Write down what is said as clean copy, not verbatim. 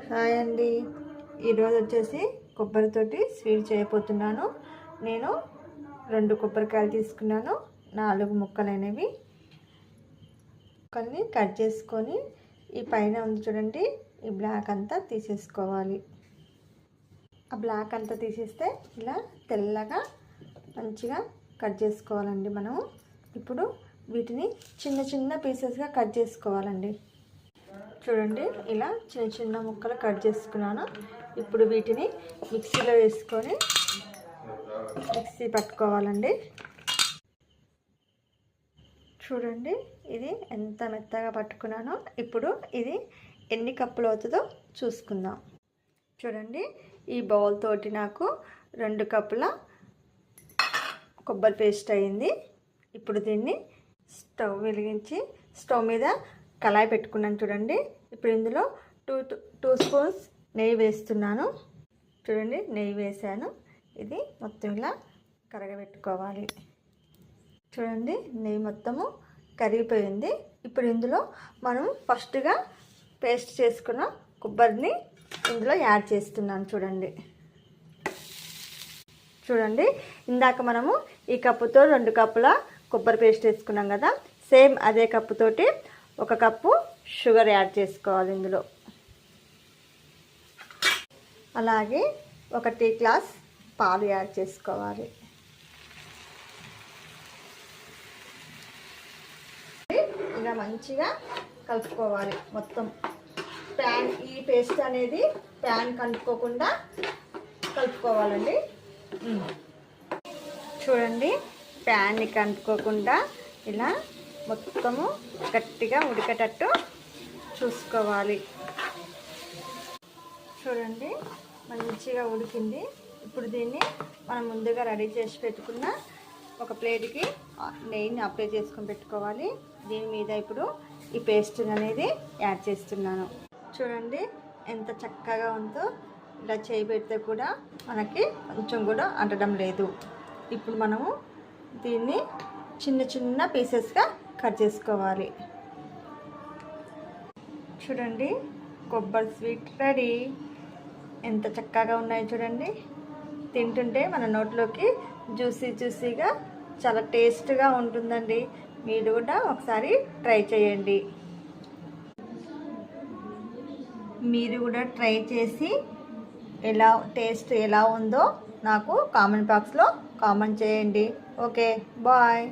Hi అండి. ఈరోజు వచ్చేసి కొబ్బరితోటి స్వీట్ చేయబోతున్నాను. నేను 2 కొబ్బరికాయలు తీసుకున్నాను. 4 ముక్కలైనవి కొన్ని కట్ చేసుకొని ఈ పైన ఉంది చూడండి, ఈ బ్లాక్ అంతా తీసేసుకోవాలి. ఆ బ్లాక్ అంతా తీసేస్తే ఇలా తెల్లగా మంచిగా కట్ చేసుకోవాలండి. మనము ఇప్పుడు వీటిని చిన్న చిన్న పీసెస్గా కట్ చేసుకోవాలండి. చూడండి, ఇలా చిన్న చిన్న ముక్కలు కట్ చేసుకున్నాను. ఇప్పుడు వీటిని మిక్సీలో వేసుకొని మిక్సీ పట్టుకోవాలండి. చూడండి, ఇది ఎంత మెత్తగా పట్టుకున్నానో. ఇప్పుడు ఇది ఎన్ని కప్పులు అవుతుందో చూసుకుందాం. చూడండి, ఈ బౌల్ తోటి నాకు 2 కప్పుల కొబ్బరి పేస్ట్ అయింది. ఇప్పుడు దీన్ని స్టవ్ వెలిగించి స్టవ్ మీద కళాయి పెట్టుకున్నాను. చూడండి, ఇప్పుడు ఇందులో 2 స్పూన్స్ నెయ్యి వేస్తున్నాను. చూడండి, నెయ్యి వేసాను. ఇది మొత్తం ఇలా కరగబెట్టుకోవాలి. చూడండి, నెయ్యి మొత్తము కరిగిపోయింది. ఇప్పుడు ఇందులో మనం ఫస్ట్గా పేస్ట్ చేసుకున్న కొబ్బరిని ఇందులో యాడ్ చేస్తున్నాను. చూడండి, ఇందాక మనము ఈ కప్పుతో 2 కప్పుల కొబ్బరి పేస్ట్ వేసుకున్నాం కదా, సేమ్ అదే కప్పుతోటి 1 కప్పు షుగర్ యాడ్ చేసుకోవాలి ఇందులో. అలాగే 1 టీ గ్లాస్ పాలు యాడ్ చేసుకోవాలి. ఇలా మంచిగా కలుపుకోవాలి మొత్తం. ఈ పేస్ట్ అనేది ప్యాన్ కలుపుకోకుండా కలుపుకోవాలండి. చూడండి, ప్యాన్ని కలుపుకోకుండా ఇలా మొత్తము గట్టిగా ఉడికేటట్టు చూసుకోవాలి. చూడండి, మంచిగా ఉడికింది. ఇప్పుడు దీన్ని మనం ముందుగా రెడీ చేసి పెట్టుకున్న ఒక ప్లేట్కి నెయ్యిని అప్లై చేసుకొని పెట్టుకోవాలి. దీని మీద ఇప్పుడు ఈ పేస్ట్ అనేది యాడ్ చేస్తున్నాను. చూడండి, ఎంత చక్కగా ఉందో. ఇలా చేయి పెడితే కూడా మనకి కొంచెం కూడా అంటడం లేదు. ఇప్పుడు మనము దీన్ని చిన్న చిన్న పీసెస్గా కట్ చేసుకోవాలి. చూడండి, కొబ్బరి స్వీట్ రెడీ. ఎంత చక్కగా ఉన్నాయి చూడండి. తింటుంటే మన నోట్లోకి జ్యూసీగా చాలా టేస్ట్గా ఉంటుందండి. మీరు కూడా ఒకసారి ట్రై చేయండి. మీరు కూడా ట్రై చేసి టేస్ట్ ఎలా ఉందో నాకు కామెంట్ బాక్స్లో కామెంట్ చేయండి. Okay, bye.